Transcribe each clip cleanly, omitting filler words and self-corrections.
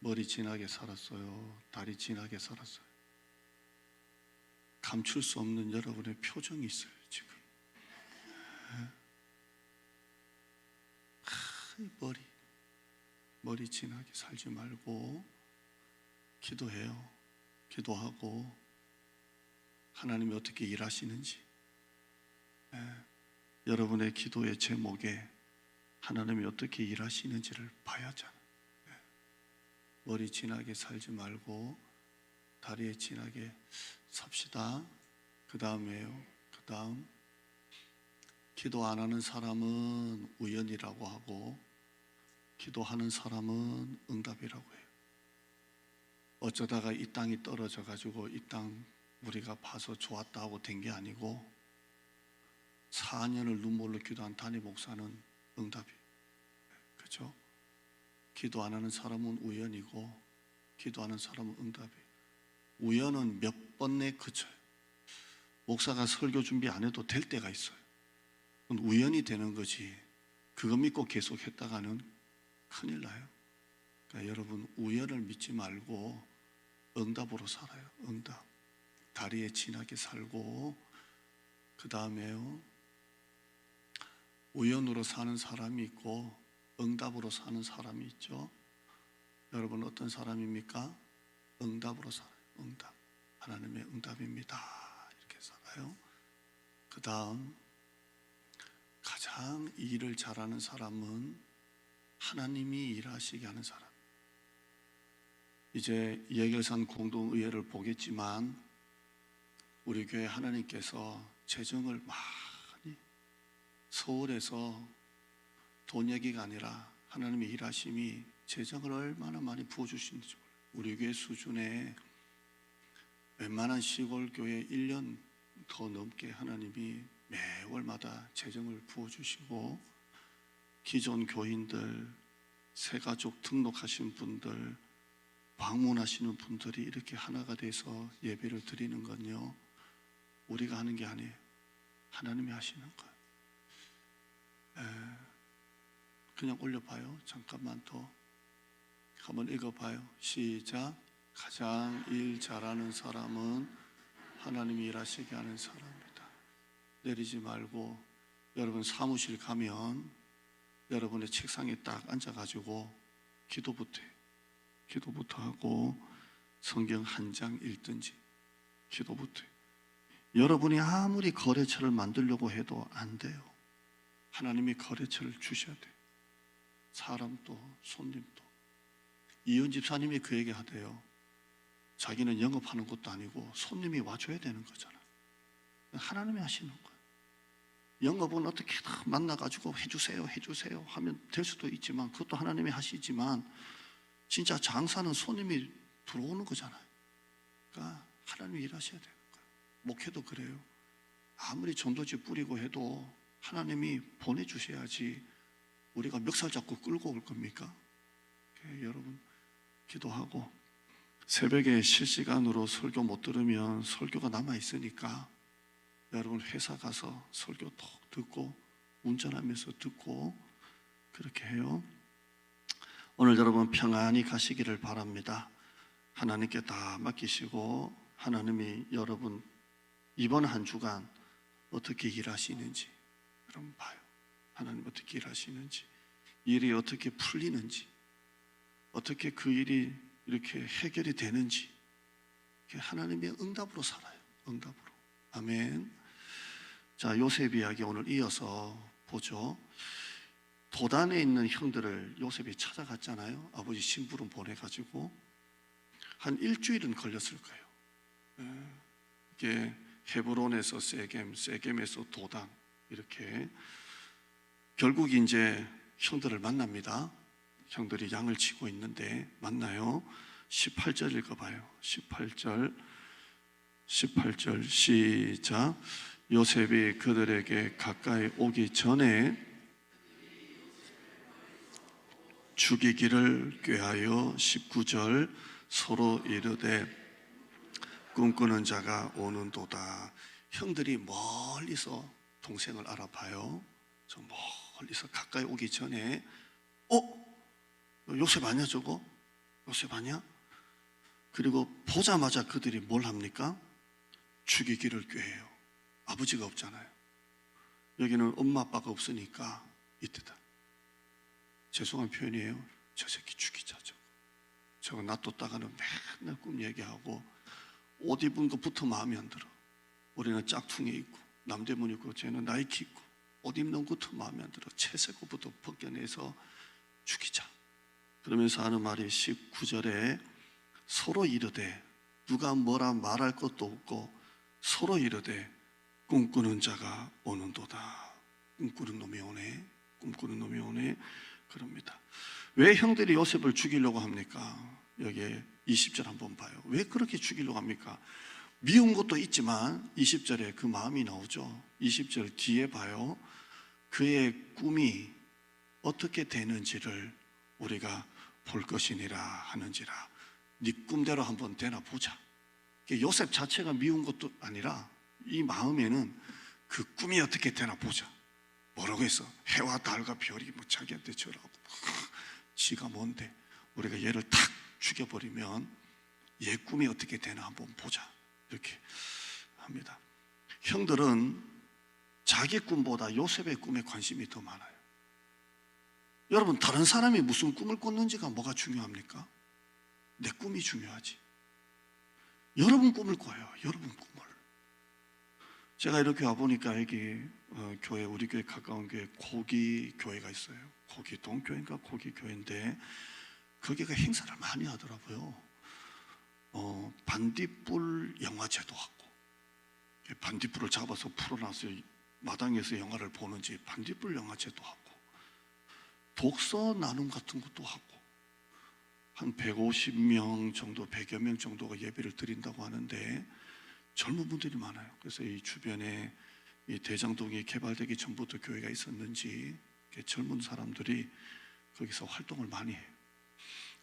머리 진하게 살았어요? 다리 진하게 살았어요? 감출 수 없는 여러분의 표정이 있어요 지금. 머리 진하게 살지 말고 기도해요. 기도하고 하나님이 어떻게 일하시는지, 여러분의 기도의 제목에 하나님이 어떻게 일하시는지를 봐야잖아요. 머리 진하게 살지 말고 다리에 진하게 삽시다. 그 다음에요. 그 다음, 기도 안 하는 사람은 우연이라고 하고 기도하는 사람은 응답이라고 해요. 어쩌다가 이 땅이 떨어져 가지고 이 땅 우리가 봐서 좋았다 하고 된 게 아니고 4년을 눈물로 기도한 담임 목사는 응답이에요. 그렇죠? 기도 안 하는 사람은 우연이고 기도하는 사람은 응답이에요. 우연은 몇 번에 그쳐요. 목사가 설교 준비 안 해도 될 때가 있어요. 그건 우연이 되는 거지, 그거 믿고 계속 했다가는 큰일 나요. 그러니까 여러분, 우연을 믿지 말고 응답으로 살아요. 응답. 다리에 진하게 살고, 그 다음에요, 우연으로 사는 사람이 있고 응답으로 사는 사람이 있죠. 여러분 어떤 사람입니까? 응답으로 살아요. 응답. 하나님의 응답입니다. 이렇게 살아요. 그 다음, 가장 일을 잘하는 사람은 하나님이 일하시게 하는 사람. 이제 예결산 공동의회를 보겠지만 우리 교회 하나님께서 재정을 많이, 서울에서 돈 얘기가 아니라 하나님의 일하심이 재정을 얼마나 많이 부어주시는지 몰라요. 우리 교회 수준에 웬만한 시골 교회 1년 더 넘게 하나님이 매월마다 재정을 부어주시고, 기존 교인들, 새가족 등록하신 분들, 방문하시는 분들이 이렇게 하나가 돼서 예배를 드리는 건요, 우리가 하는 게 아니에요. 하나님이 하시는 거예요. 그냥 올려봐요. 잠깐만 더 한번 읽어봐요. 시작. 가장 일 잘하는 사람은 하나님이 일하시게 하는 사람이다. 내리지 말고, 여러분 사무실 가면 여러분의 책상에 딱 앉아가지고 기도부터 해요. 기도부터 하고 성경 한 장 읽든지 기도부터 해요. 여러분이 아무리 거래처를 만들려고 해도 안 돼요. 하나님이 거래처를 주셔야 돼요. 사람도 손님도. 이현 집사님이 그 얘기 하대요. 자기는 영업하는 것도 아니고 손님이 와줘야 되는 거잖아. 하나님이 하시는 거예요. 영업은 어떻게 만나가지고 해주세요 하면 될 수도 있지만, 그것도 하나님이 하시지만 진짜 장사는 손님이 들어오는 거잖아요. 그러니까 하나님이 일하셔야 되는 거예요. 목회도 그래요. 아무리 전도지 뿌리고 해도 하나님이 보내주셔야지 우리가 멱살 잡고 끌고 올 겁니까? 여러분 기도하고, 새벽에 실시간으로 설교 못 들으면 설교가 남아있으니까 여러분 회사 가서 설교 톡 듣고 운전하면서 듣고 그렇게 해요. 오늘 여러분 평안히 가시기를 바랍니다. 하나님께 다 맡기시고 하나님이 여러분 이번 한 주간 어떻게 일하시는지 여러분 봐요. 하나님 어떻게 일하시는지, 일이 어떻게 풀리는지, 어떻게 그 일이 이렇게 해결이 되는지, 하나님의 응답으로 살아요. 응답으로. 아멘. 자, 요셉 이야기 오늘 이어서 보죠. 도단에 있는 형들을 요셉이 찾아갔잖아요. 아버지 심부름 보내가지고 한 일주일은 걸렸을 거예요. 이게 헤브론에서 세겜, 세겜에서 도단, 이렇게 결국 이제 형들을 만납니다. 형들이 양을 치고 있는데 만나요. 18절 읽어봐요. 18절 시작. 요셉이 그들에게 가까이 오기 전에 죽이기를 꾀하여 19절 서로 이르되 꿈꾸는 자가 오는도다. 형들이 멀리서 동생을 알아봐요. 저 멀리서 가까이 오기 전에 요셉 아니야 저거? 요셉 아니야? 그리고 보자마자 그들이 뭘 합니까? 죽이기를 꾀해요. 아버지가 없잖아요. 여기는 엄마 아빠가 없으니까 이때다. 죄송한 표현이에요. 저 새끼 죽이자. 저거 놔뒀다가는 맨날 꿈 얘기하고 옷 입은 것부터 마음에 안 들어. 우리는 짝퉁에 있고 남대문 있고 쟤는 나이키 있고 옷 입는 것부터 마음에 안 들어. 채색 것부터 벗겨내서 죽이자. 그러면서 하는 말이 19절에 서로 이르되, 누가 뭐라 말할 것도 없고 서로 이르되 꿈꾸는 자가 오는도다. 꿈꾸는 놈이 오네. 꿈꾸는 놈이 오네. 그럽니다. 왜 형들이 요셉을 죽이려고 합니까? 여기에 20절 한번 봐요. 왜 그렇게 죽이려고 합니까? 미운 것도 있지만 20절에 그 마음이 나오죠. 20절 뒤에 봐요. 그의 꿈이 어떻게 되는지를 우리가 볼 것이니라 하는지라. 네 꿈대로 한번 되나 보자. 요셉 자체가 미운 것도 아니라 이 마음에는 그 꿈이 어떻게 되나 보자. 뭐라고 했어? 해와 달과 별이 뭐 자기한테 저라고. 지가 뭔데? 우리가 얘를 탁 죽여버리면 얘 꿈이 어떻게 되나 한번 보자. 이렇게 합니다. 형들은 자기 꿈보다 요셉의 꿈에 관심이 더 많아요. 여러분, 다른 사람이 무슨 꿈을 꿨는지가 뭐가 중요합니까? 내 꿈이 중요하지. 여러분 꿈을 꿔요. 여러분 꿈을. 제가 이렇게 와보니까 여기 교회, 우리 교회 가까운 교회 고기 교회가 있어요. 고기 동교회인가 고기 교회인데 거기가 행사를 많이 하더라고요. 반딧불 영화제도 하고, 반딧불을 잡아서 풀어놔서 마당에서 영화를 보는지 반딧불 영화제도 하고, 독서 나눔 같은 것도 하고, 한 150명 정도, 100여 명 정도가 예배를 드린다고 하는데 젊은 분들이 많아요. 그래서 이 주변에 이 대장동이 개발되기 전부터 교회가 있었는지 젊은 사람들이 거기서 활동을 많이 해요.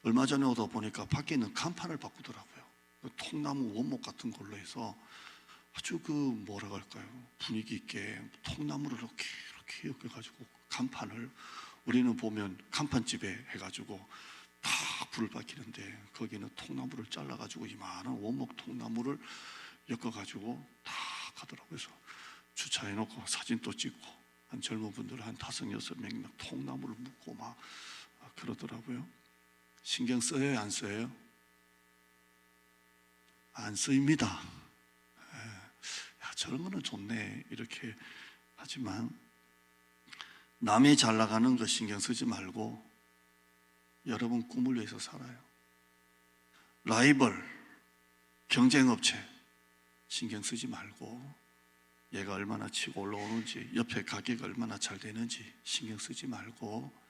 얼마 전에 오다 보니까 밖에 있는 간판을 바꾸더라고요. 통나무 원목 같은 걸로 해서 아주 뭐라고 할까요? 분위기 있게 통나무를 이렇게 엮어가지고 간판을, 우리는 보면 간판집에 해가지고 다 불을 밝히는데 거기는 통나무를 잘라가지고 이만한 원목 통나무를 엮어가지고 다 가더라고요. 그래서 주차해놓고 사진도 찍고, 한 젊은 분들 한 5, 6명이 막 통나무를 묶고 막 그러더라고요. 신경 써요, 안 써요? 안 쓰입니다. 저런 거는 좋네 이렇게 하지만 남이 잘 나가는 거 신경 쓰지 말고 여러분 꿈을 위해서 살아요. 라이벌, 경쟁업체 신경 쓰지 말고 얘가 얼마나 치고 올라오는지, 옆에 가게가 얼마나 잘 되는지 신경 쓰지 말고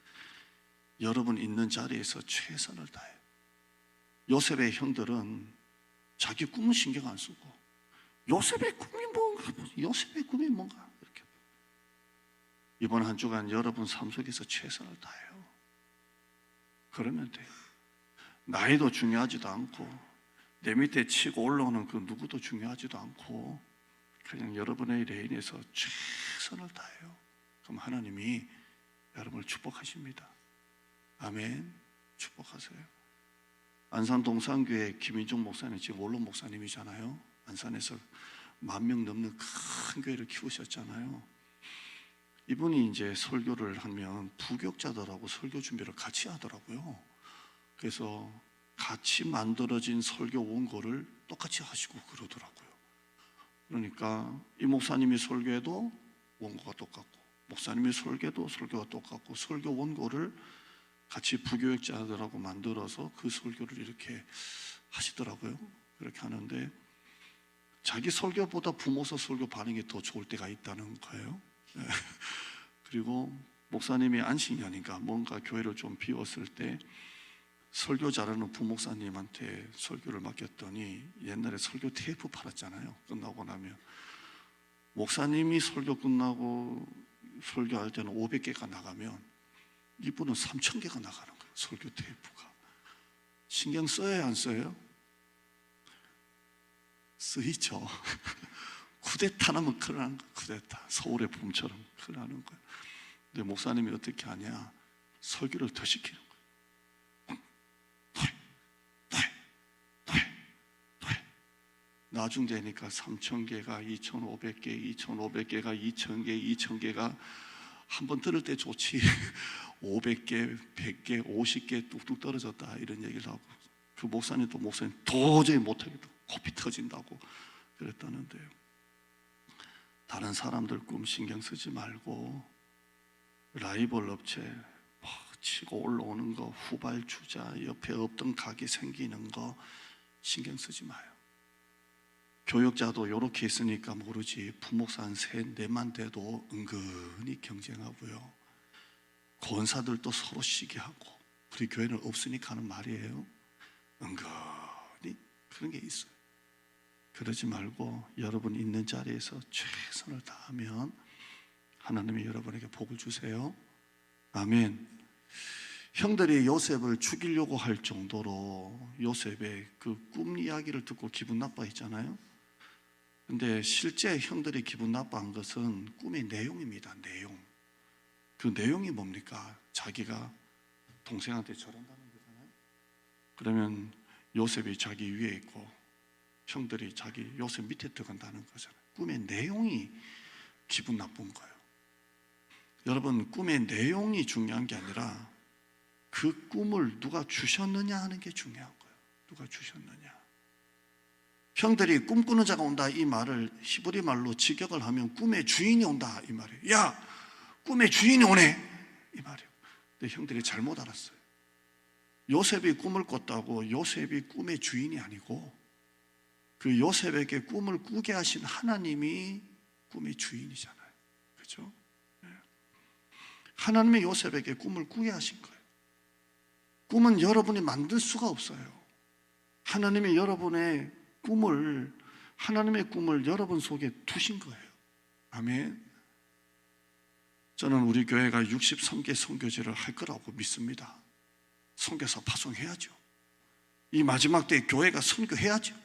여러분 있는 자리에서 최선을 다해요. 요셉의 형들은 자기 꿈은 신경 안 쓰고 요셉의 꿈이 뭔가, 요셉의 꿈이 뭔가 이렇게. 이번 한 주간 여러분 삶 속에서 최선을 다해요. 그러면 돼요. 나이도 중요하지도 않고 내 밑에 치고 올라오는 그 누구도 중요하지도 않고 그냥 여러분의 레인에서 최선을 다해요. 그럼 하나님이 여러분을 축복하십니다. 아멘. 축복하세요. 안산 동산교회 김인종 목사님 지금 원로 목사님이잖아요. 안산에서 10,000명 넘는 큰 교회를 키우셨잖아요. 이분이 이제 설교를 하면 부교육자들하고 설교 준비를 같이 하더라고요. 그래서 같이 만들어진 설교 원고를 똑같이 하시고 그러더라고요. 그러니까 이 목사님이 설교해도 원고가 똑같고, 목사님이 설교도 설교가 똑같고, 설교 원고를 같이 부교육자들하고 만들어서 그 설교를 이렇게 하시더라고요. 그렇게 하는데 자기 설교보다 부모서 설교 반응이 더 좋을 때가 있다는 거예요. 그리고 목사님이 안식년인가 뭔가 교회를 좀 비웠을 때 설교 잘하는 부목사님한테 설교를 맡겼더니 옛날에 설교 테이프 팔았잖아요. 끝나고 나면 목사님이 설교 끝나고 설교할 때는 500개가 나가면 이분은 3,000개가 나가는 거예요. 설교 테이프가. 신경 써요, 안 써요? 쓰이죠. 쿠데타 나면 큰일 나는 거예요. 쿠데타. 서울의 봄처럼 큰일 나는 거예요. 근데 목사님이 어떻게 하냐? 설교를 더 시키는 거예요. 나중 되니까 3,000개가 2,500개, 2,500개가 2,000개, 2,000개가 한 번 들을 때 좋지 500개, 100개, 50개 뚝뚝 떨어졌다 이런 얘기를 하고, 그 목사님 도저히 못하겠다, 코피 터진다고 그랬다는데요. 다른 사람들 꿈 신경 쓰지 말고 라이벌 업체 치고 올라오는 거, 후발주자, 옆에 없던 가게 생기는 거 신경 쓰지 마요. 교역자도 이렇게 있으니까 모르지 부목사 한 3-4만 돼도 은근히 경쟁하고요. 권사들도 서로 시기하고, 우리 교회는 없으니까 하는 말이에요. 은근히 그런 게 있어요. 그러지 말고 여러분 있는 자리에서 최선을 다하면 하나님이 여러분에게 복을 주세요. 아멘. 형들이 요셉을 죽이려고 할 정도로 요셉의 그 꿈 이야기를 듣고 기분 나빠했잖아요. 근데 실제 형들이 기분 나빠한 것은 꿈의 내용입니다. 내용. 그 내용이 뭡니까? 자기가 동생한테 절한다는 거잖아요. 그러면 요셉이 자기 위에 있고 형들이 자기 요셉 밑에 들어간다는 거잖아요. 꿈의 내용이 기분 나쁜 거예요. 여러분, 꿈의 내용이 중요한 게 아니라 그 꿈을 누가 주셨느냐 하는 게 중요한 거예요. 누가 주셨느냐. 형들이 꿈꾸는 자가 온다 이 말을 히브리 말로 직역을 하면 꿈의 주인이 온다 이 말이에요. 야, 꿈의 주인이 오네 이 말이에요. 근데 형들이 잘못 알았어요. 요셉이 꿈을 꿨다고 요셉이 꿈의 주인이 아니고, 그 요셉에게 꿈을 꾸게 하신 하나님이 꿈의 주인이잖아요. 그렇죠? 하나님이 요셉에게 꿈을 꾸게 하신 거예요. 꿈은 여러분이 만들 수가 없어요. 하나님이 하나님의 꿈을 여러분 속에 두신 거예요. 아멘. 저는 우리 교회가 63개 선교제를 할 거라고 믿습니다. 선교사 파송해야죠. 이 마지막 때에 교회가 선교해야죠.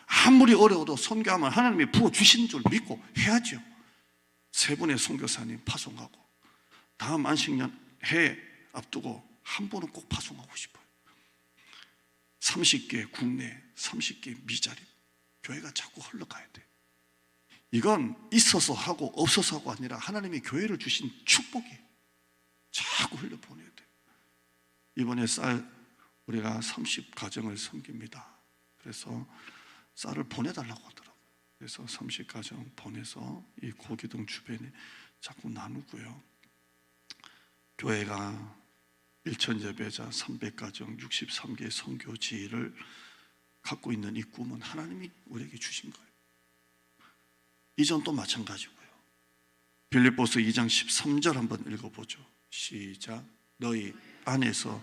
아무리 어려워도 선교하면 하나님이 부어주시는 줄 믿고 해야죠. 3분의 선교사님 파송하고, 다음 안식년 해 앞두고 한 분은 꼭 파송하고 싶어요. 30개 국내, 30개 미자립, 교회가 자꾸 흘러가야 돼요. 이건 있어서 하고 없어서 하고 아니라 하나님이 교회를 주신 축복이에요. 자꾸 흘려보내야 돼요. 이번에 쌀 우리가 30가정을 섬깁니다. 그래서 쌀을 보내달라고 하더라고요. 그래서 30가정 보내서 이 고기동 주변에 자꾸 나누고요. 교회가 1,000예배자 300가정 63개 선교지를 갖고 있는 이 꿈은 하나님이 우리에게 주신 거예요. 이전도 마찬가지고요. 빌립보서 2장 13절 한번 읽어보죠. 시작. 너희 안에서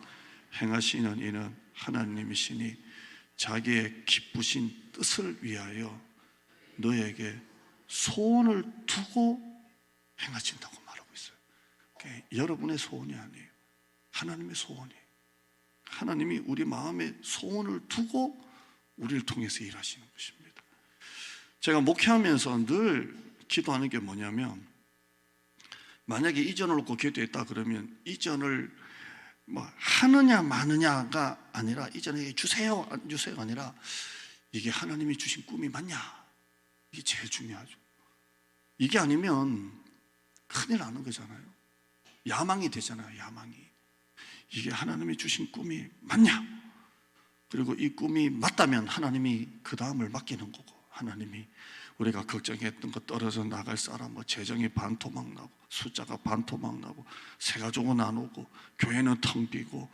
행하시는 이는 하나님이시니 자기의 기쁘신 뜻을 위하여 너에게 소원을 두고 행하신다고 말하고 있어요. 여러분의 소원이 아니에요. 하나님의 소원이에요. 하나님이 우리 마음에 소원을 두고 우리를 통해서 일하시는 것입니다. 제가 목회하면서 늘 기도하는 게 뭐냐면, 만약에 이전을 놓고 기도했다 그러면 이전을 하느냐 마느냐가 아니라, 이전에 주세요 안 주세요가 아니라 이게 하나님이 주신 꿈이 맞냐, 이게 제일 중요하죠. 이게 아니면 큰일 나는 거잖아요. 야망이 되잖아요. 야망이. 이게 하나님이 주신 꿈이 맞냐, 그리고 이 꿈이 맞다면 하나님이 그 다음을 맡기는 거고, 하나님이 우리가 걱정했던 거 떨어져 나갈 사람, 재정이 반토막 나고 숫자가 반토막 나고 새 가족은 안 오고 교회는 텅 비고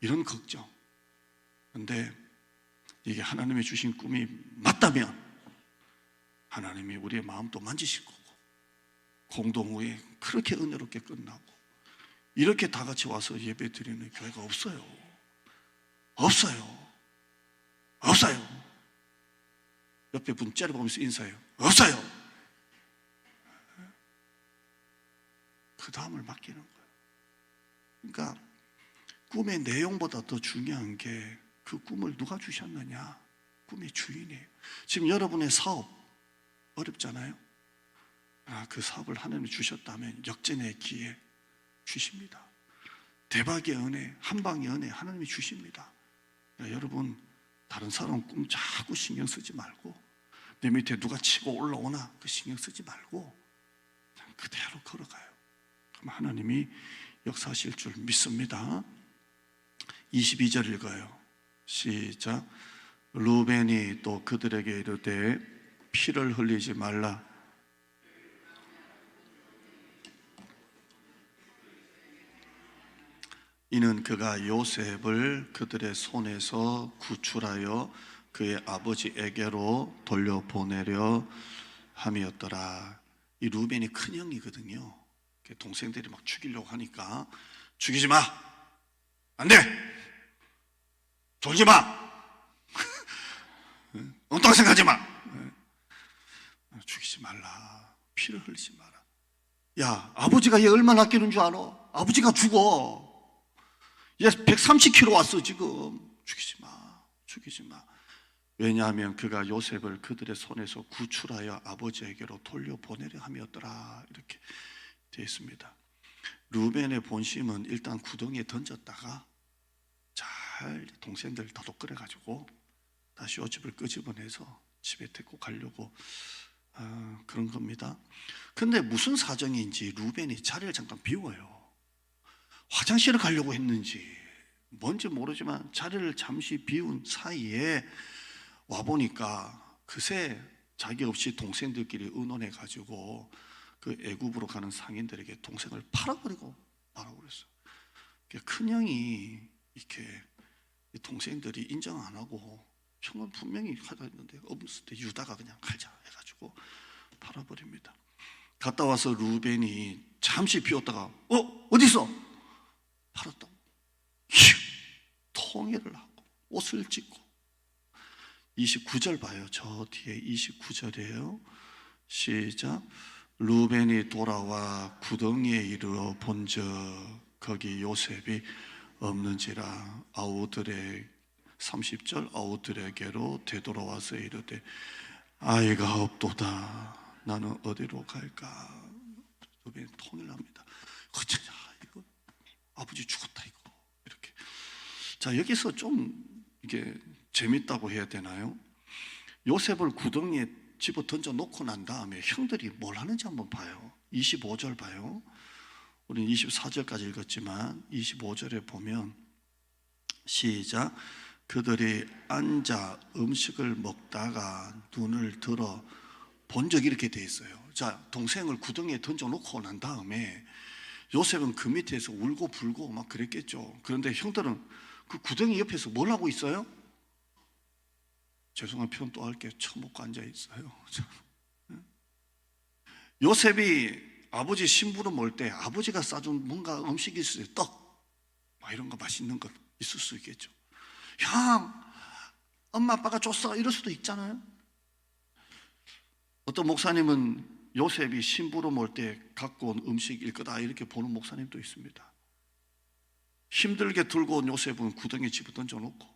이런 걱정. 근데 이게 하나님이 주신 꿈이 맞다면 하나님이 우리의 마음도 만지실 거고, 공동후에 그렇게 은혜롭게 끝나고, 이렇게 다 같이 와서 예배 드리는 교회가 없어요. 없어요. 없어요. 옆에 분 째려보면서 인사해요. 없어요. 그 다음을 맡기는 거예요. 그러니까 꿈의 내용보다 더 중요한 게 그 꿈을 누가 주셨느냐. 꿈의 주인이에요. 지금 여러분의 사업 어렵잖아요. 그 사업을 하나님이 주셨다면 역전의 기회 주십니다. 대박의 은혜, 한방의 은혜 하나님이 주십니다. 여러분, 다른 사람 꿈 자꾸 신경 쓰지 말고 내 밑에 누가 치고 올라오나 그 신경 쓰지 말고 그냥 그대로 걸어가요. 그럼 하나님이 역사하실 줄 믿습니다. 22절 읽어요. 시작. 루벤이 또 그들에게 이르되 피를 흘리지 말라. 이는 그가 요셉을 그들의 손에서 구출하여 그의 아버지에게로 돌려보내려 함이었더라. 이 루벤이 큰형이거든요. 동생들이 막 죽이려고 하니까 죽이지 마, 안 돼, 졸지 마, 엉뚱한 생각하지 마, 죽이지 말라, 피를 흘리지 마라. 야, 아버지가 얘 얼마나 아끼는 줄 알아? 아버지가 죽어. 얘 130km 왔어 지금. 죽이지 마, 죽이지 마. 왜냐하면 그가 요셉을 그들의 손에서 구출하여 아버지에게로 돌려보내려 함이었더라. 이렇게 되어 있습니다. 루벤의 본심은 일단 구덩이에 던졌다가 잘 동생들 다독거려가지고 다시 요셉을 끄집어내서 집에 데리고 가려고 그런 겁니다. 근데 무슨 사정인지 루벤이 자리를 잠깐 비워요. 화장실을 가려고 했는지 뭔지 모르지만 자리를 잠시 비운 사이에 와보니까 그새 자기 없이 동생들끼리 의논해 가지고 그 애굽으로 가는 상인들에게 동생을 팔아버리고 말아버렸어요. 큰형이 이렇게 동생들이 인정 안 하고 형은 분명히 하다 했는데 없을 때 유다가 그냥 갈자 해가지고 팔아버립니다. 갔다 와서 루벤이 잠시 비웠다가 어디 있어? 팔았다고. 휴, 통일을 하고 옷을 찢고. 29절 봐요. 저 뒤에 29절이에요. 시작. 루벤이 돌아와 구덩이에 이르러 본즉 거기 요셉이 없는지라. 아우들의 30절 아우들에게로 되돌아와서 이르되 아이가 없도다. 나는 어디로 갈까? 루벤이 통일합니다. 어쩌냐 이거 아버지 죽었다 이거 이렇게. 자, 여기서 좀 이게 재밌다고 해야 되나요? 요셉을 구덩이에 집어 던져 놓고 난 다음에 형들이 뭘 하는지 한번 봐요. 25절 봐요. 우리는 24절까지 읽었지만 25절에 보면 시작. 그들이 앉아 음식을 먹다가 눈을 들어 본 적이 이렇게 돼 있어요. 자, 동생을 구덩이에 던져 놓고 난 다음에 요셉은 그 밑에서 울고 불고 막 그랬겠죠. 그런데 형들은 그 구덩이 옆에서 뭘 하고 있어요? 죄송한 표현 또 할게요. 처먹고 앉아 있어요. 요셉이 아버지 심부름 올 때 아버지가 싸준 뭔가 음식이 있어요. 떡, 막 이런 거 맛있는 거 있을 수 있겠죠. 형, 엄마 아빠가 줬어 이럴 수도 있잖아요. 어떤 목사님은 요셉이 심부름 올 때 갖고 온 음식일 거다 이렇게 보는 목사님도 있습니다. 힘들게 들고 온 요셉은 구덩이에 집어 던져놓고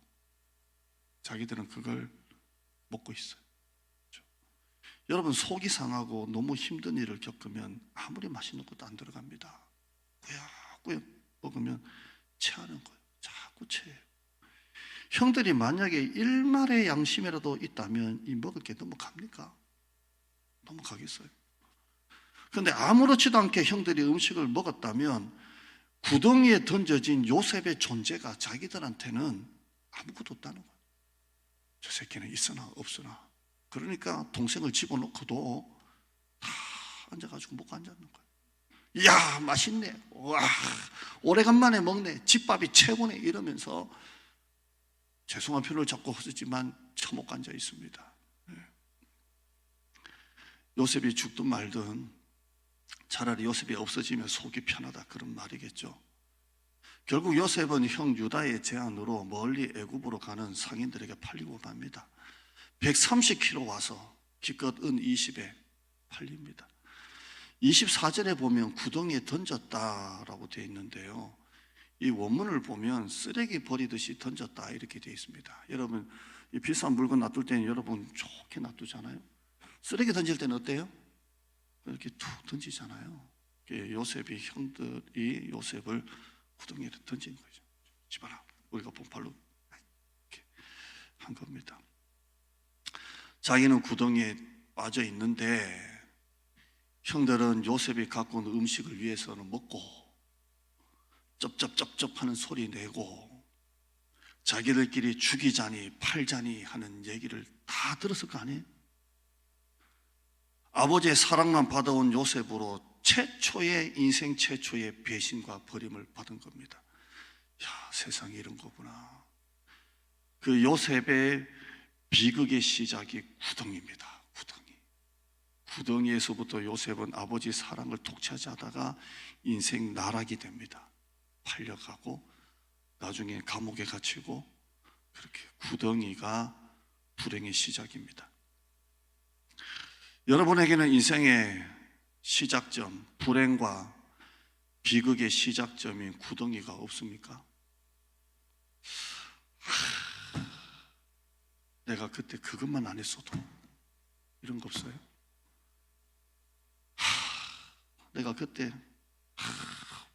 자기들은 그걸 먹고 있어요. 그렇죠? 여러분, 속이 상하고 너무 힘든 일을 겪으면 아무리 맛있는 것도 안 들어갑니다. 꾸역꾸역 먹으면 체하는 거예요. 자꾸 체해요. 형들이 만약에 일말의 양심이라도 있다면 이 먹을 게 넘어갑니까? 넘어가겠어요? 그런데 아무렇지도 않게 형들이 음식을 먹었다면 구덩이에 던져진 요셉의 존재가 자기들한테는 아무것도 없다는 거예요. 저 새끼는 있으나 없으나. 그러니까 동생을 집어넣고도 다 앉아가지고 먹고 앉았는 거예요. 이야, 맛있네. 와, 오래간만에 먹네. 집밥이 최고네. 이러면서 죄송한 표현을 자꾸 쓰지만 처먹고 앉아 있습니다. 요셉이 죽든 말든 차라리 요셉이 없어지면 속이 편하다 그런 말이겠죠. 결국 요셉은 형 유다의 제안으로 멀리 애굽으로 가는 상인들에게 팔리고 맙니다. 130km 와서 기껏 은 20에 팔립니다. 24절에 보면 구덩이에 던졌다라고 되어 있는데요, 이 원문을 보면 쓰레기 버리듯이 던졌다 이렇게 되어 있습니다. 여러분, 이 비싼 물건 놔둘 때는 여러분 좋게 놔두잖아요. 쓰레기 던질 때는 어때요? 이렇게 툭 던지잖아요. 요셉이 형들이 요셉을 구덩이에 던진 거죠. 집어라. 우리가 본 발로 이렇게 한 겁니다. 자기는 구덩이에 빠져 있는데 형들은 요셉이 갖고 온 음식을 위해서는 먹고 쩝쩝쩝쩝 하는 소리 내고 자기들끼리 죽이자니 팔자니 하는 얘기를 다 들었을 거 아니에요? 아버지의 사랑만 받아온 요셉으로 인생 최초의 배신과 버림을 받은 겁니다. 야, 세상에 이런 거구나. 그 요셉의 비극의 시작이 구덩이입니다. 구덩이에서부터 요셉은 아버지 사랑을 독차지 하다가 인생 나락이 됩니다. 팔려가고 나중에 감옥에 갇히고, 그렇게 구덩이가 불행의 시작입니다. 여러분에게는 인생의 시작점, 불행과 비극의 시작점인 구덩이가 없습니까? 내가 그때 그것만 안 했어도, 이런 거 없어요? 내가 그때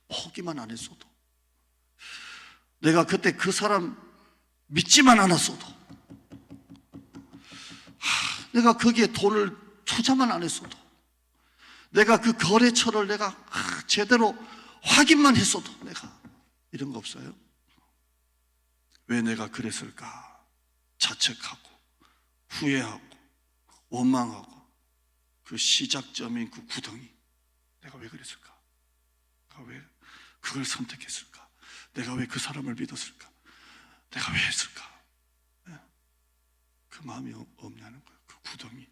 포기만 안 했어도, 내가 그때 그 사람 믿지만 않았어도, 내가 거기에 돈을 투자만 안 했어도, 내가 그 거래처를 내가 제대로 확인만 했어도, 내가 이런 거 없어요? 왜 내가 그랬을까? 자책하고 후회하고 원망하고 그 시작점인 그 구덩이, 내가 왜 그랬을까? 내가 왜 그걸 선택했을까? 내가 왜 그 사람을 믿었을까? 내가 왜 했을까? 그 마음이 없냐는 거예요. 그 구덩이.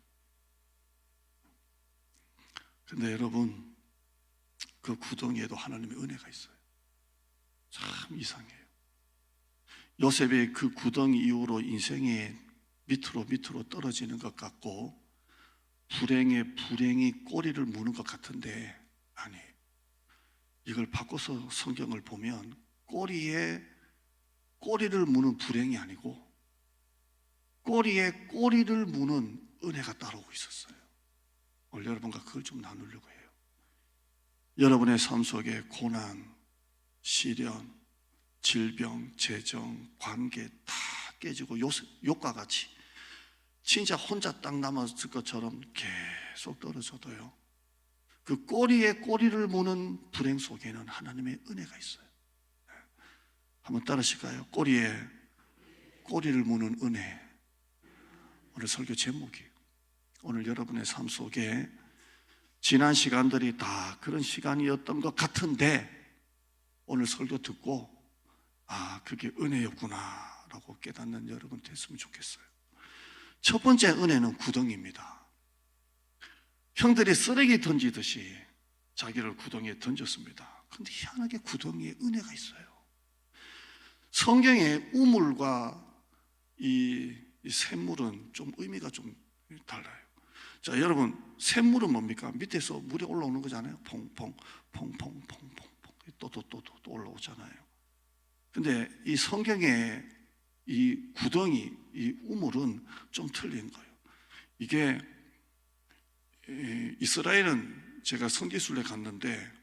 근데 여러분, 그 구덩이에도 하나님의 은혜가 있어요. 참 이상해요. 요셉의 그 구덩이 이후로 인생이 밑으로 떨어지는 것 같고, 불행이 꼬리를 무는 것 같은데, 아니, 이걸 바꿔서 성경을 보면 꼬리에 꼬리를 무는 불행이 아니고 꼬리에 꼬리를 무는 은혜가 따라오고 있었어요. 오늘 여러분과 그걸 좀 나누려고 해요. 여러분의 삶 속에 고난, 시련, 질병, 재정, 관계 다 깨지고 욕과 같이 진짜 혼자 딱 남았을 것처럼 계속 떨어져도요, 그 꼬리에 꼬리를 무는 불행 속에는 하나님의 은혜가 있어요. 한번 따르실까요? 꼬리에 꼬리를 무는 은혜. 오늘 설교 제목이에요. 오늘 여러분의 삶 속에 지난 시간들이 다 그런 시간이었던 것 같은데, 오늘 설교 듣고 그게 은혜였구나 라고 깨닫는 여러분 됐으면 좋겠어요. 첫 번째 은혜는 구덩이입니다. 형들이 쓰레기 던지듯이 자기를 구덩이에 던졌습니다. 그런데 희한하게 구덩이에 은혜가 있어요. 성경의 우물과 이 샘물은 좀 의미가 좀 달라요. 자, 여러분, 샘물은 뭡니까? 밑에서 물이 올라오는 거잖아요. 퐁퐁 또 올라오잖아요. 근데 이 성경의 이 구덩이, 이 우물은 좀 틀린 거예요. 이게 이스라엘은, 제가 성지순례 갔는데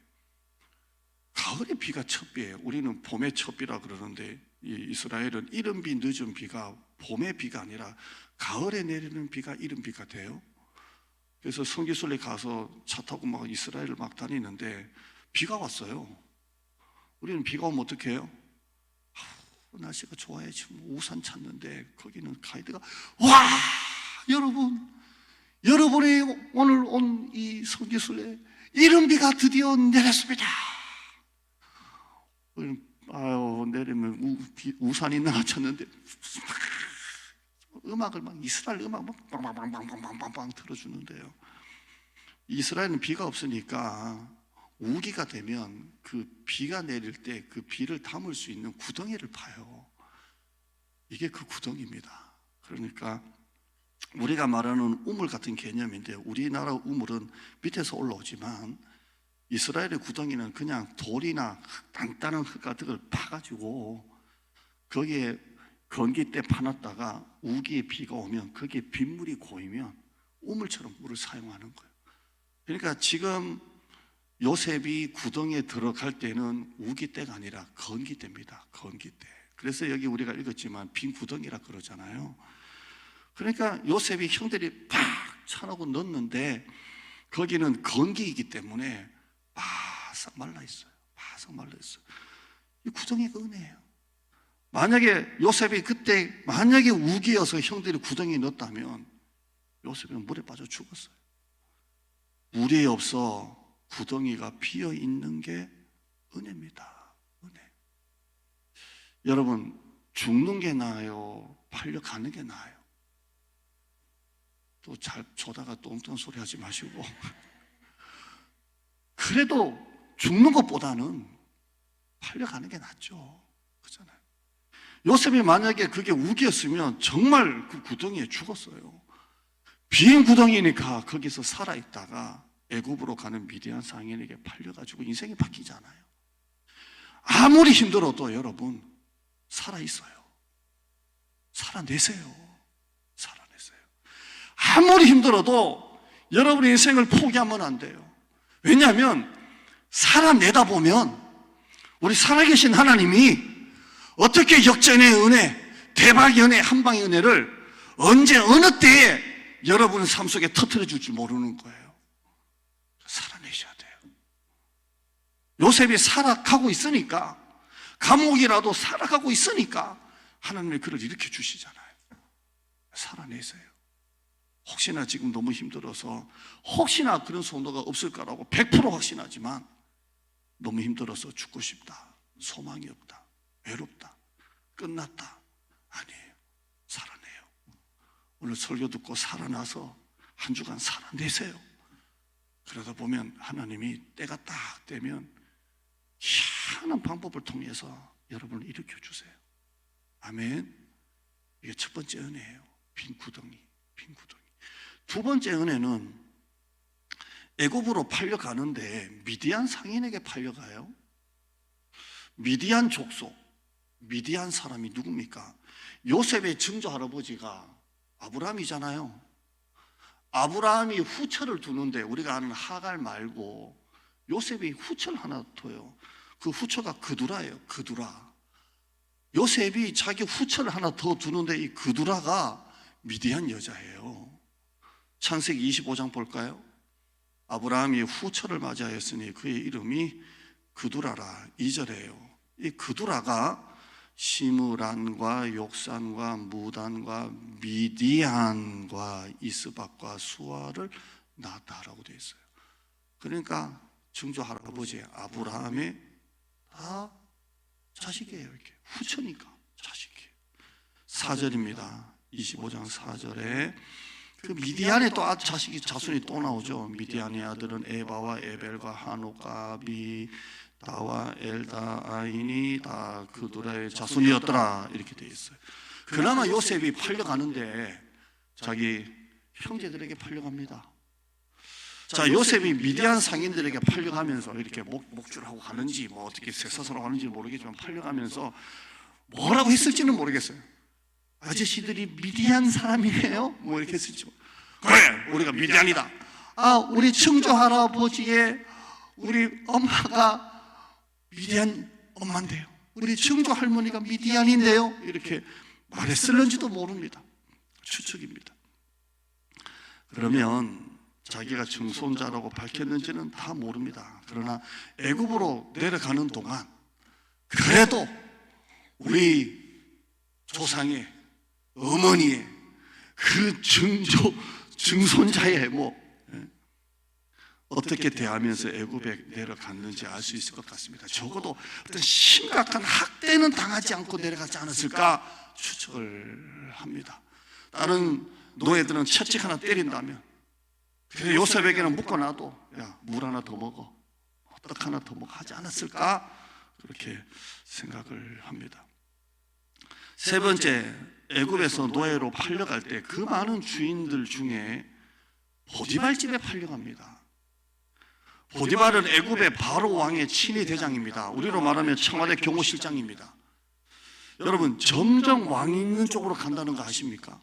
가을에 비가 첫 비예요. 우리는 봄에 첫 비라 그러는데 이 이스라엘은 이른 비 늦은 비가 봄의 비가 아니라 가을에 내리는 비가 이른 비가 돼요. 그래서 성지순례 가서 차 타고 막 이스라엘을 막 다니는데 비가 왔어요. 우리는 비가 오면 어떻게 해요? 날씨가 좋아요. 지금 우산 찾는데 거기는 가이드가 여러분이 오늘 온 이 성지순례 이른 비가 드디어 내렸습니다. 내리면 우산이 있나 찾는데 음악을 막 이스라엘 음악 막 빵빵빵빵빵빵빵 틀어주는데요. 이스라엘은 비가 없으니까 우기가 되면 그 비가 내릴 때 그 비를 담을 수 있는 구덩이를 파요. 이게 그 구덩이입니다. 그러니까 우리가 말하는 우물 같은 개념인데, 우리나라 우물은 밑에서 올라오지만 이스라엘의 구덩이는 그냥 돌이나 단단한 흙가득을 파가지고 거기에 건기때 파놨다가 우기에 비가 오면 거기에 빗물이 고이면 우물처럼 물을 사용하는 거예요. 그러니까 지금 요셉이 구덩이에 들어갈 때는 우기때가 아니라 건기때입니다. 건기때. 그래서 여기 우리가 읽었지만 빈 구덩이라 그러잖아요. 그러니까 요셉이 형들이 팍 차놓고 넣었는데 거기는 건기이기 때문에 바싹 말라 있어요. 바싹 말라 있어요. 이 구덩이가 은혜예요. 만약에 요셉이 그때 만약에 우기여서 형들이 구덩이에 넣었다면 요셉은 물에 빠져 죽었어요. 물이 없어 구덩이가 비어 있는 게 은혜입니다. 은혜. 여러분, 죽는 게 나아요? 팔려가는 게 나아요? 또 잘 조다가 또 엉뚱한 소리 하지 마시고 그래도 죽는 것보다는 팔려가는 게 낫죠. 그렇잖아요. 요셉이 만약에 그게 우기였으면 정말 그 구덩이에 죽었어요. 빈 구덩이니까 거기서 살아있다가 애굽으로 가는 미디안 상인에게 팔려가지고 인생이 바뀌잖아요. 아무리 힘들어도 여러분 살아있어요. 살아내세요. 살아내세요. 아무리 힘들어도 여러분의 인생을 포기하면 안 돼요. 왜냐하면 살아내다 보면 우리 살아계신 하나님이 어떻게 역전의 은혜, 대박의 은혜, 한방의 은혜를 언제 어느 때에 여러분 삶 속에 터뜨려 줄지 모르는 거예요. 살아내셔야 돼요. 요셉이 살아가고 있으니까, 감옥이라도 살아가고 있으니까 하나님이 그를 일으켜 주시잖아요. 살아내세요. 혹시나 지금 너무 힘들어서 혹시나 그런 소도가 없을까라고 100% 확신하지만 너무 힘들어서 죽고 싶다, 소망이 없다, 외롭다, 끝났다, 아니에요. 살아내요. 오늘 설교 듣고 살아나서 한 주간 살아내세요. 그러다 보면 하나님이 때가 딱 되면 희한한 방법을 통해서 여러분을 일으켜 주세요. 아멘. 이게 첫 번째 은혜예요. 빈 구덩이, 빈 구덩이. 두 번째 은혜는 애굽으로 팔려가는데 미디안 상인에게 팔려가요. 미디안 족속, 미디안 사람이 누굽니까? 요셉의 증조 할아버지가 아브라함이잖아요. 아브라함이 후처를 두는데 우리가 아는 하갈 말고 요셉이 후처를 하나 둬요. 그 후처가 그두라예요. 그두라. 요셉이 자기 후처를 하나 더 두는데 이 그두라가 미디안 여자예요. 창세기 25장 볼까요? 아브라함이 후처를 맞이하였으니 그의 이름이 그두라라. 2절에요. 이 그두라가 시므란과 욕산과 무단과 미디안과 이스박과 수아를 낳았다라고 되어 있어요. 그러니까 증조 할아버지 아브라함의 다 자식이에요. 이렇게 후처니까 자식이에요. 4절입니다. 25장 4절에 그 미디안의 또 자식이 자손이 또 나오죠. 미디안의 아들은 에바와 에벨과 하노가 아비다와 엘다 아인이 다 그두라의 자손이었더라. 이렇게 되어 있어요. 그나마 요셉이 팔려가는데 자기 형제들에게 팔려갑니다. 자, 요셉이 미디안 상인들에게 팔려가면서 이렇게 목줄하고 가는지 뭐 어떻게 쇠사슬하고 가는지 모르겠지만 팔려가면서 뭐라고 했을지는 모르겠어요. 아저씨들이 미디안 사람이에요? 뭐 이렇게 했을지. 그래, 우리가 미디안이다. 아, 우리 증조 할아버지의 우리 엄마가 미디안 엄마인데요. 우리 증조 할머니가 미디안인데요. 이렇게 말했을는지도 모릅니다. 추측입니다. 그러면 자기가 증손자라고 밝혔는지는 다 모릅니다. 그러나 애굽으로 내려가는 동안 그래도 우리 조상의 어머니의 그 증손자의 어떻게 대하면서 애굽에 내려갔는지 알 수 있을 것 같습니다. 적어도 어떤 심각한 학대는 당하지 않고 내려가지 않았을까 추측을 합니다. 다른 노예들은 채찍 하나 때린다면 그래서 요셉에게는 묶어놔도 야, 물 하나 더 먹어, 떡 하나 더 먹어 하지 않았을까 그렇게 생각을 합니다. 세 번째, 애굽에서 노예로 팔려갈 때 그 많은 주인들 중에 보디발 집에 팔려갑니다. 보디발은 애굽의 바로 왕의 친위 대장입니다. 우리로 말하면 청와대 경호실장입니다. 여러분, 점점 왕이 있는 쪽으로 간다는 거 아십니까?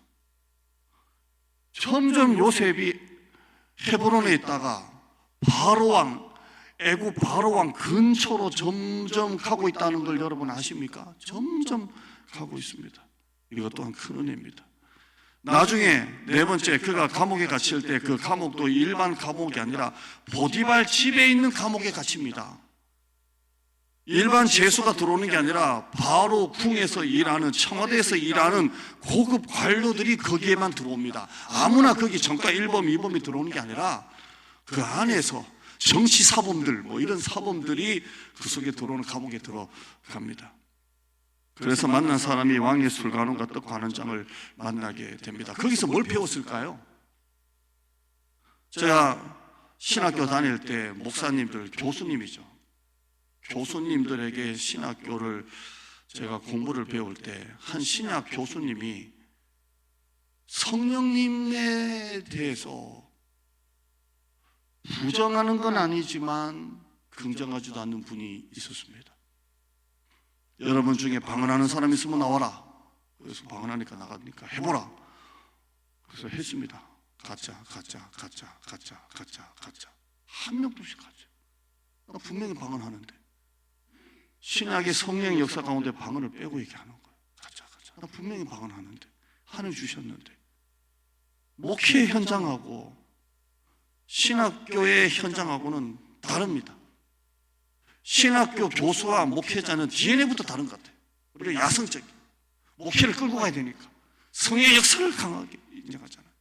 점점 요셉이 헤브론에 있다가 바로 왕, 애굽 바로 왕 근처로 점점 가고 있다는 걸 여러분 아십니까? 점점 가고 있습니다. 이것 또한 큰 은혜입니다. 나중에 네 번째, 그가 감옥에 갇힐 때 그 감옥도 일반 감옥이 아니라 보디발 집에 있는 감옥에 갇힙니다. 일반 죄수가 들어오는 게 아니라 바로 궁에서 일하는, 청와대에서 일하는 고급 관료들이 거기에만 들어옵니다. 아무나 거기 정가 1범, 2범이 들어오는 게 아니라 그 안에서 정치 사범들, 뭐 이런 사범들이 그 속에 들어오는 감옥에 들어갑니다. 그래서 만난 사람이 왕의 술관원과 떡관원장을 만나게 됩니다. 거기서 뭘 배웠을까요? 제가 신학교 다닐 때 목사님들, 교수님이죠. 교수님들에게 신학교를 제가 공부를 배울 때 한 신학 교수님이 성령님에 대해서 부정하는 건 아니지만 긍정하지도 않는 분이 있었습니다. 여러분 중에 방언하는 사람 있으면 나와라. 그래서 방언하니까 나가니까 해보라. 그래서 했습니다. 가짜. 한 명도 없이 가짜. 나 분명히 방언하는데 신약의 성령 역사 가운데 방언을 빼고 얘기하는 거예요. 가짜. 나 분명히 방언하는데 하늘 주셨는데. 목회 현장하고 신학교의 현장하고는 다릅니다. 신학교 교수와 목회자는 DNA부터 다른 것 같아요. 우리가 야성적인 목회를 끌고 가야 되니까 성의 역사를 강하게 인정하잖아요.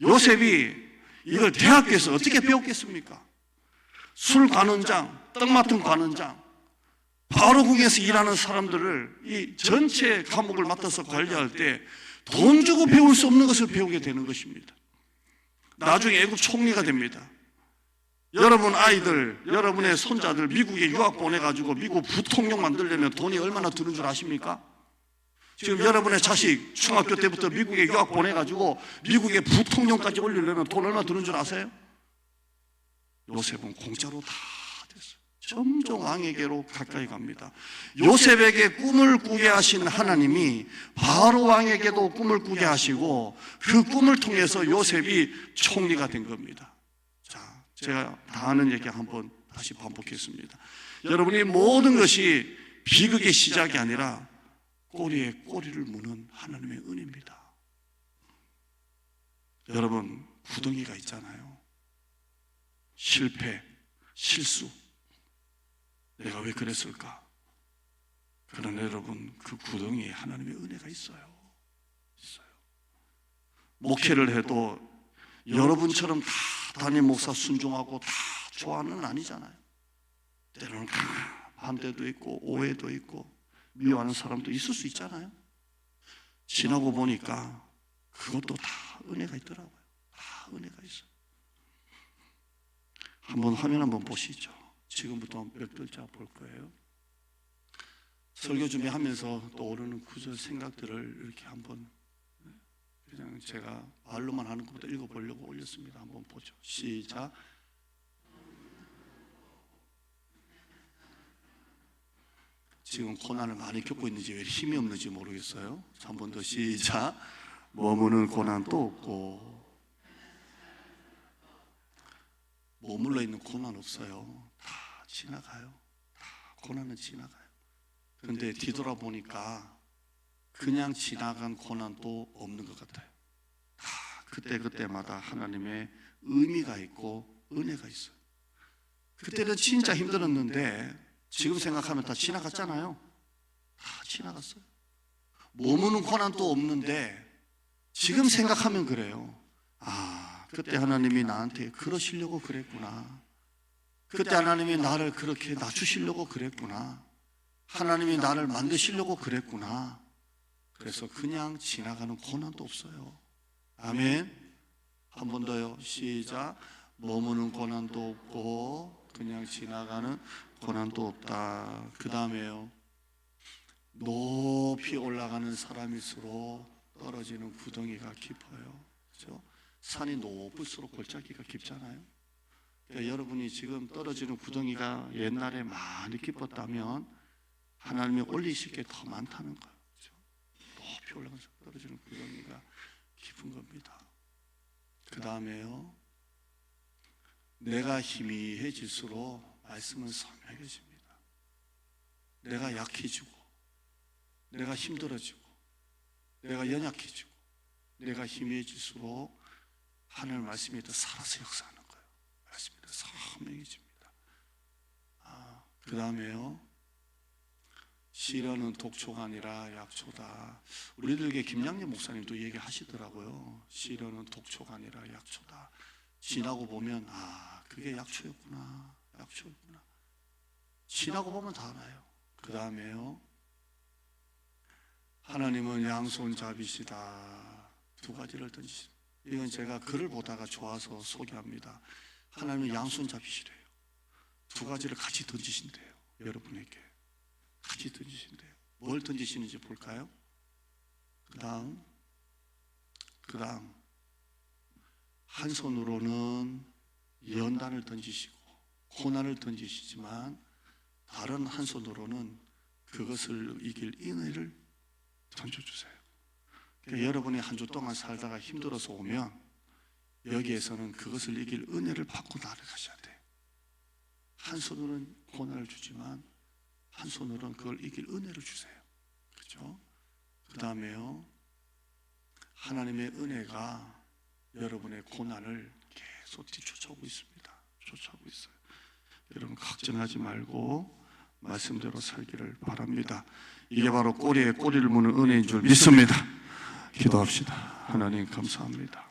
요셉이 이걸 대학교에서 어떻게 배웠겠습니까? 술 관원장, 떡 맡은 관원장, 바로궁에서 일하는 사람들을 이 전체 과목을 맡아서 관리할 때 돈 주고 배울 수 없는 것을 배우게 되는 것입니다. 나중에 애국 총리가 됩니다. 여러분 아이들, 여러분의 손자들 미국에 유학 보내가지고 미국 부통령 만들려면 돈이 얼마나 드는 줄 아십니까? 지금 여러분의 자식 중학교 때부터 미국에 유학 보내가지고 미국의 부통령까지 올리려면 돈 얼마 드는 줄 아세요? 요셉은 공짜로 다 됐어요. 점점 왕에게로 가까이 갑니다. 요셉에게 꿈을 꾸게 하신 하나님이 바로 왕에게도 꿈을 꾸게 하시고 그 꿈을 통해서 요셉이 총리가 된 겁니다. 자, 제가 다 아는 얘기 한번 다시 반복했습니다. 여러분이 모든 것이 비극의 시작이 아니라 꼬리에 꼬리를 무는 하나님의 은혜입니다. 여러분 구덩이가 있잖아요. 실패, 실수. 내가 왜 그랬을까? 그러나 여러분 그 구덩이에 하나님의 은혜가 있어요. 목회를 해도 여러분처럼 다 담임 목사 순종하고 다 좋아하는 건 아니잖아요. 때로는 반대도 있고 오해도 있고 미워하는 사람도 있을 수 있잖아요. 지나고 보니까 그것도 다 은혜가 있더라고요. 다 은혜가 있어요. 한번 화면 한번 보시죠. 지금부터 몇 글자 볼 거예요. 설교 준비하면서 떠오르는 구절 생각들을 이렇게 한번 그냥 제가 말로만 하는 것보다 읽어보려고 올렸습니다. 한번 보죠. 시작. 지금 고난을 많이 겪고 있는지 왜 힘이 없는지 모르겠어요. 한 번 더 시작. 머무는 고난도 없고 머물러 있는 고난 없어요. 다 지나가요. 다 고난은 지나가요. 그런데 뒤돌아보니까 그냥 지나간 고난도 없는 것 같아요. 다 그때그때마다 하나님의 의미가 있고 은혜가 있어요. 그때는 진짜 힘들었는데 지금 생각하면 다 지나갔잖아요. 다 지나갔어요. 머무는 고난도 없는데 지금 생각하면 그래요. 그때 하나님이 나한테 그러시려고 그랬구나. 그때 하나님이 나를 그렇게 낮추시려고 그랬구나. 하나님이 나를 만드시려고 그랬구나. 그래서 그냥 지나가는 고난도 없어요. 아멘. 한 번 더요. 시작. 머무는 고난도 없고 그냥 지나가는 고난도 없다. 그 다음에요. 높이 올라가는 사람일수록 떨어지는 구덩이가 깊어요. 그렇죠? 산이 높을수록 골짜기가 깊잖아요. 그러니까 여러분이 지금 떨어지는 구덩이가 옛날에 많이 깊었다면 하나님이 올리실 게 더 많다는 거예요. 그렇죠? 높이 올라가서 떨어지는 구덩이가 깊은 겁니다. 그 다음에요. 내가 희미해질수록 말씀은 선명해집니다. 내가 약해지고 내가 힘들어지고 내가 연약해지고 내가 희미해질수록 하늘 말씀이 더 살아서 역사하는 거예요. 말씀이 더 선명해집니다. 그 다음에요, 시련은 독초가 아니라 약초다. 우리들에게 김양래 목사님도 얘기하시더라고요. 시련은 독초가 아니라 약초다. 지나고 보면 그게 약초였구나. 약초였구나. 지나고 보면 다 알아요. 그 다음에요, 하나님은 양손잡이시다. 두 가지를 던지십니다. 이건 제가 글을 보다가 좋아서 소개합니다. 하나님은 양손잡이시래요. 두 가지를 같이 던지신대요. 여러분에게 같이 던지신대요. 뭘 던지시는지 볼까요? 그 다음 한 손으로는 연단을 던지시고 고난을 던지시지만 다른 한 손으로는 그것을 이길 인내를 던져주세요. 그러니까 여러분이 한 주 동안 살다가 힘들어서 오면 여기에서는 그것을 이길 은혜를 받고 나아가셔야 돼요. 한 손으로는 고난을 주지만 한 손으로는 그걸 이길 은혜를 주세요. 그렇죠? 그 다음에요, 하나님의 은혜가 여러분의 고난을 계속 뒤쫓아오고 있습니다. 쫓아오고 있어요. 여러분 걱정하지 말고 말씀대로 살기를 바랍니다. 이게 바로 꼬리에 꼬리를 무는 은혜인 줄 믿습니다. 기도합시다. 하나님 감사합니다.